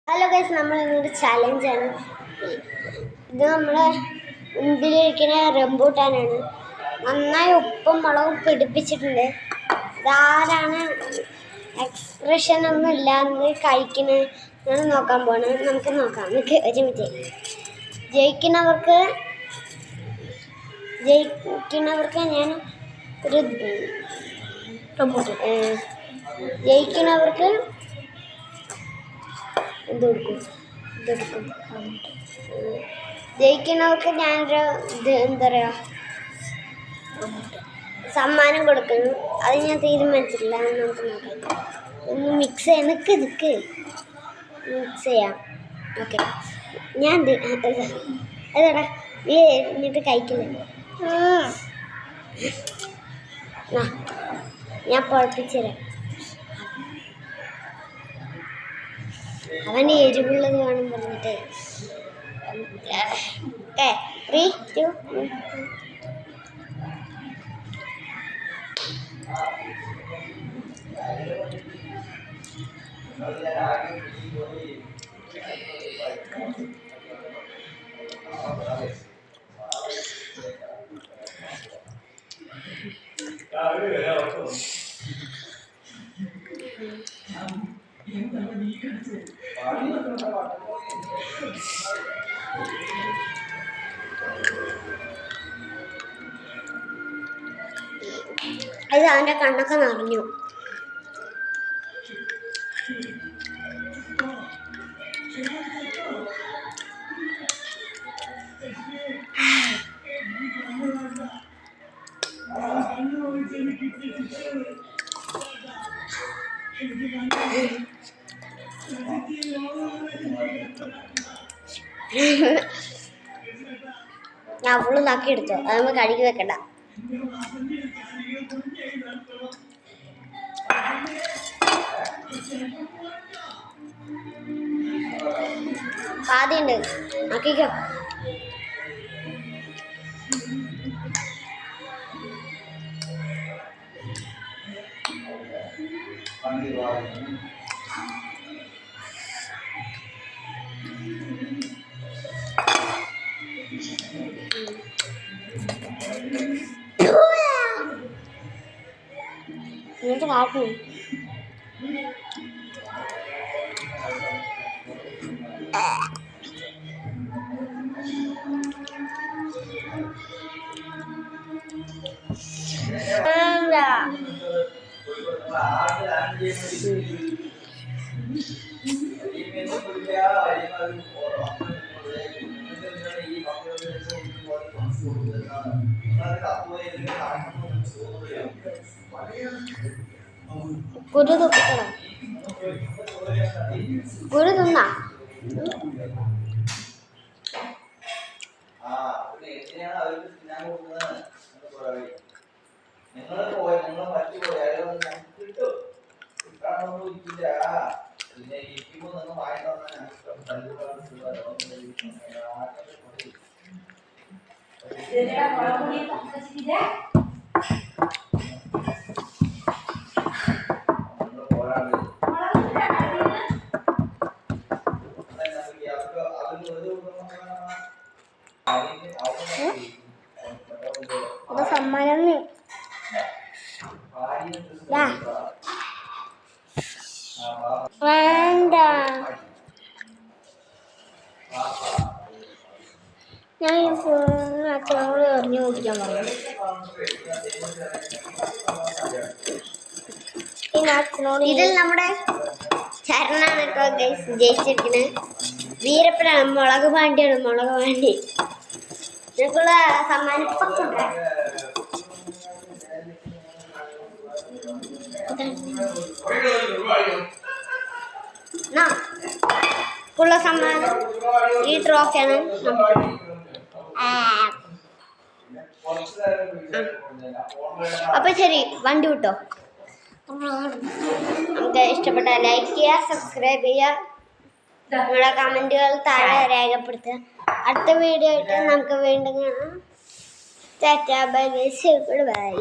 Hello guys, നമ്മൾ ഇന്നൊരു ചലഞ്ചാണ്. ഇത് നമ്മുടെ മുൻപിലിരിക്കുന്ന റംബൂട്ടാനാണ്. നന്നായി ഉപ്പും മുളകും പിടിപ്പിച്ചിട്ടുണ്ട്. ഇതാരാണ് എക്സ്പ്രഷൻ ഒന്നും ഇല്ലാന്ന് കഴിക്കുന്നത് നോക്കാൻ പോകണം. നമുക്ക് നോക്കാം. നമുക്ക് ഒരു മിനിറ്റ്. ജയിക്കുന്നവർക്ക് ഞാൻ ഒരു ജയിക്കുന്നവർക്ക് ജയിക്കുന്നവർക്ക് ഞാനൊരു എന്താ പറയുക സമ്മാനം കൊടുക്കുന്നു. അത് ഞാൻ തീരുമാനിച്ചിട്ടില്ല. നമുക്ക് നോക്കാം. ഒന്ന് മിക്സ് ചെയ്യാം. നിൽക്ക് മിക്സ് ചെയ്യാം. ഓക്കെ, ഞാൻ അതെടാ നീ എന്നിട്ട് കഴിക്കില്ല. ഞാൻ പൊഴപ്പിച്ചു തരാം. അവന് എരിവുള്ളത് വേണം പറഞ്ഞിട്ട്. 3, 2 അത് അവൻ്റെ കണ്ണൊക്കെ നിറഞ്ഞു. ഞാൻ ഫുള്ള് നാക്കി എടുത്തു. അത് നമ്മൾ കഴുകി വെക്കണ്ട. പാതിയുണ്ട്, നോക്കിക്കോ. എന്നിട്ട് കാട്ടണം. കുരു തുപ്പിക്കണം. കുരു തിന്നാ. സമ്മാനം വേണ്ട. ഞാൻ ഈ ഫോണിൽ അച്ഛനോട് എറിഞ്ഞു കുടിക്കാൻ പറഞ്ഞു. ഇതിൽ നമ്മുടെ ചരണാണ് കേട്ടോ ജയിച്ചിരിക്കുന്നത്. വീരപ്പനാണ്. മുളക് പാണ്ടിയാണ്. മുളക് പാണ്ടി ഞങ്ങൾക്കുള്ള സമ്മാനം ുള്ള സമ്മാനം ഈ ട്രോഫിയാണ്. അപ്പൊ ശരി, വണ്ടി വിട്ടോ. നമുക്ക് ഇഷ്ടപ്പെട്ട ലൈക്ക് ചെയ്യുക, സബ്സ്ക്രൈബ് ചെയ്യുക, നിങ്ങളുടെ കമന്റുകൾ താഴെ രേഖപ്പെടുത്തുക. അടുത്ത വീഡിയോ ആയിട്ട് നമുക്ക് വീണ്ടും കാണാം. ടാറ്റാ, ബൈ ബൈ, ബൈ.